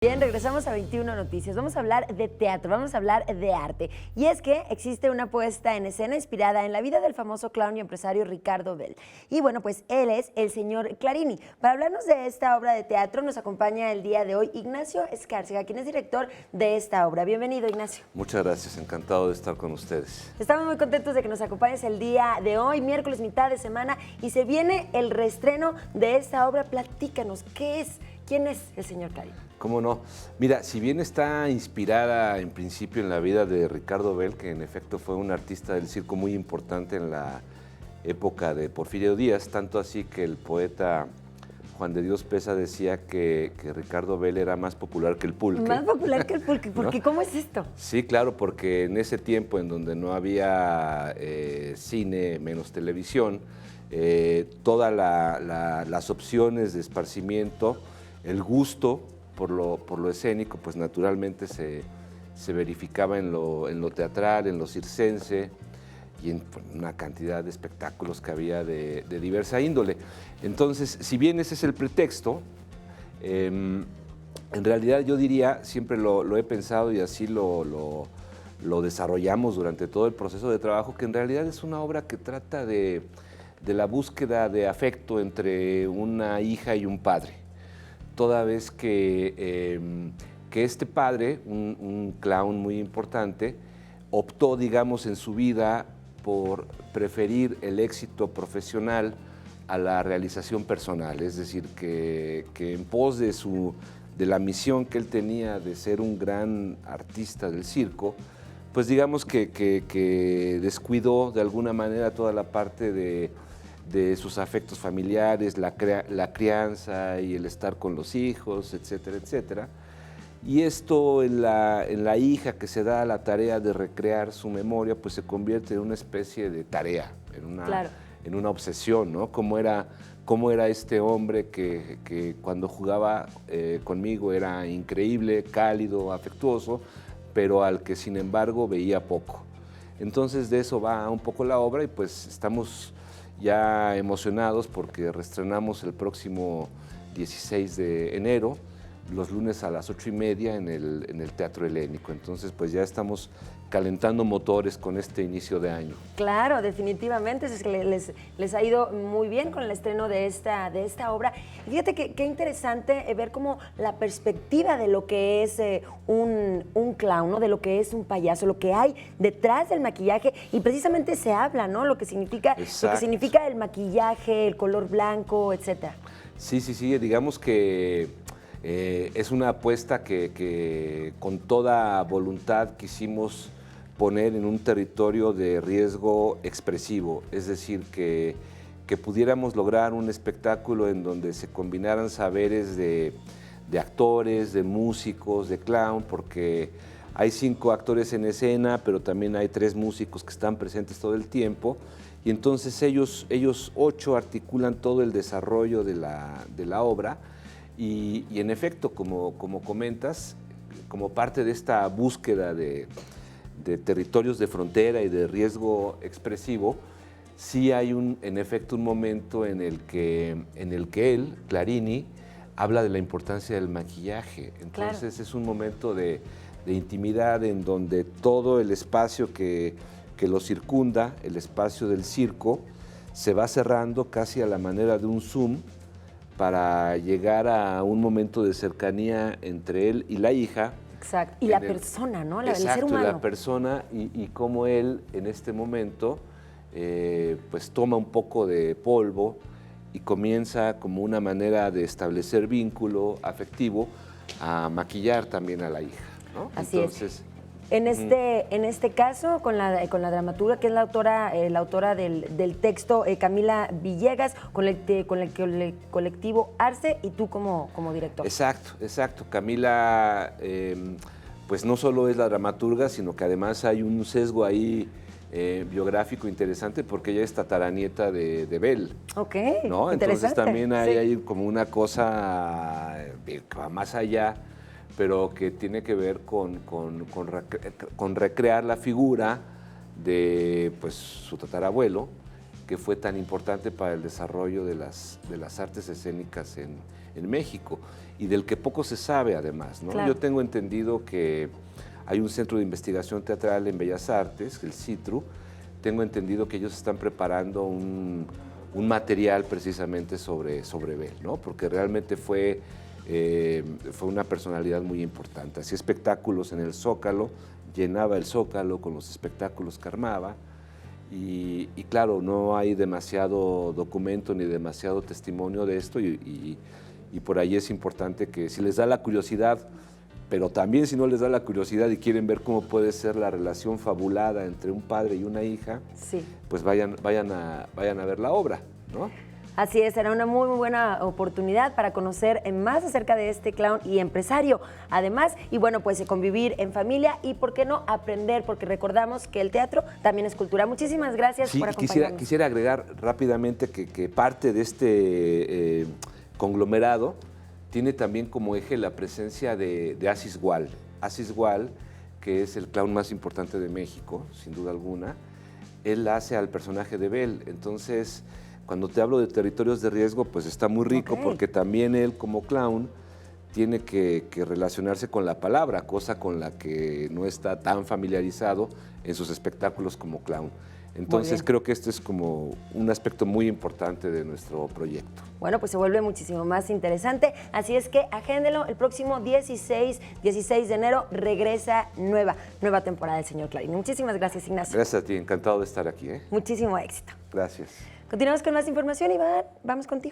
Bien, regresamos a 21 Noticias. Vamos a hablar de teatro, vamos a hablar de arte. Y es que existe una puesta en escena inspirada en la vida del famoso clown y empresario Ricardo Bell. Y bueno, pues él es el señor Clarini. Para hablarnos de esta obra de teatro nos acompaña el día de hoy Ignacio Escárcega, quien es director de esta obra. Bienvenido, Ignacio. Muchas gracias, encantado de estar con ustedes. Estamos muy contentos de que nos acompañes el día de hoy, miércoles, mitad de semana, y se viene el reestreno de esta obra. Platícanos, ¿qué es? ¿Quién es el señor Clarini? ¿Cómo no? Mira, si bien está inspirada en principio en la vida de Ricardo Bell, que en efecto fue un artista del circo muy importante en la época de Porfirio Díaz, tanto así que el poeta Juan de Dios Pesa decía que Ricardo Bell era más popular que el pulque. Más popular que el pulque, porque ¿no? ¿cómo es esto? Sí, claro, porque en ese tiempo en donde no había cine, menos televisión, todas las opciones de esparcimiento, el gusto por lo escénico, pues naturalmente se verificaba en lo teatral, en lo circense y en una cantidad de espectáculos que había de diversa índole. Entonces, si bien ese es el pretexto, en realidad yo diría, siempre lo he pensado y así lo desarrollamos durante todo el proceso de trabajo, que en realidad es una obra que trata de la búsqueda de afecto entre una hija y un padre. Toda vez que este padre, un clown muy importante, optó, digamos, en su vida por preferir el éxito profesional a la realización personal, es decir, que en pos de la misión que él tenía de ser un gran artista del circo, pues digamos que descuidó de alguna manera toda la parte de sus afectos familiares, la crianza y el estar con los hijos, etcétera, etcétera. Y esto en la hija que se da la tarea de recrear su memoria, pues se convierte en una especie de tarea, en una obsesión, ¿no? Cómo era este hombre que cuando jugaba conmigo era increíble, cálido, afectuoso, pero al que sin embargo veía poco. Entonces de eso va un poco la obra y pues estamos ya emocionados porque reestrenamos el próximo 16 de enero, los lunes a las 8:30 en el Teatro Helénico. Entonces, pues ya estamos calentando motores con este inicio de año. Claro, definitivamente, es que les ha ido muy bien con el estreno de esta obra. Y fíjate qué interesante ver cómo la perspectiva de lo que es un clown, ¿no? De lo que es un payaso, lo que hay detrás del maquillaje, y precisamente se habla, ¿no? Lo que significa el maquillaje, el color blanco, etcétera. Sí, digamos que es una apuesta que con toda voluntad quisimos poner en un territorio de riesgo expresivo, es decir, que pudiéramos lograr un espectáculo en donde se combinaran saberes de actores, de músicos, de clown, porque hay 5 actores en escena, pero también hay 3 músicos que están presentes todo el tiempo, y entonces ellos 8 articulan todo el desarrollo de la obra. Y en efecto, como comentas, como parte de esta búsqueda de territorios de frontera y de riesgo expresivo, sí hay en efecto un momento en el que él, Clarini, habla de la importancia del maquillaje. Entonces es un momento de intimidad en donde todo el espacio que lo circunda, el espacio del circo, se va cerrando casi a la manera de un zoom, para llegar a un momento de cercanía entre él y la hija. Exacto, y la persona, ¿no? El ser humano. La persona y cómo él en este momento pues toma un poco de polvo y comienza como una manera de establecer vínculo afectivo a maquillar también a la hija, ¿no? Así es. En este caso, con la dramaturga, que es la autora del texto, Camila Villegas, con el colectivo Arce, y tú como director. Exacto. Camila, pues no solo es la dramaturga, sino que además hay un sesgo ahí biográfico interesante, porque ella es tataranieta de Bell. Ok, ¿no? Entonces también hay como una cosa que va más allá, pero que tiene que ver con recrear la figura de pues, su tatarabuelo, que fue tan importante para el desarrollo de las artes escénicas en México y del que poco se sabe además, ¿no? Claro. Yo tengo entendido que hay un centro de investigación teatral en Bellas Artes, el CITRU. Tengo entendido que ellos están preparando un material precisamente sobre Bel, ¿no? Porque realmente fue una personalidad muy importante. Hacía espectáculos en el Zócalo, llenaba el Zócalo con los espectáculos que armaba. Y claro, no hay demasiado documento ni demasiado testimonio de esto y por ahí es importante que si les da la curiosidad, pero también si no les da la curiosidad y quieren ver cómo puede ser la relación fabulada entre un padre y una hija, Sí. pues vayan a ver la obra, ¿no? Así es, será una muy, muy buena oportunidad para conocer más acerca de este clown y empresario. Además, y bueno, pues convivir en familia y, ¿por qué no?, aprender, porque recordamos que el teatro también es cultura. Muchísimas gracias por acompañarnos. Quisiera agregar rápidamente que parte de este conglomerado tiene también como eje la presencia de Assis Wall. Assis Wall, que es el clown más importante de México, sin duda alguna, él hace al personaje de Bel. Entonces, cuando te hablo de territorios de riesgo, pues está muy rico, porque también él como clown tiene que relacionarse con la palabra, cosa con la que no está tan familiarizado en sus espectáculos como clown. Entonces creo que este es como un aspecto muy importante de nuestro proyecto. Bueno, pues se vuelve muchísimo más interesante, así es que agéndelo, el próximo 16 de enero regresa nueva temporada del Señor Clarín. Muchísimas gracias, Ignacio. Gracias a ti, encantado de estar aquí. Muchísimo éxito. Gracias. Continuamos con más información, Iván, vamos contigo.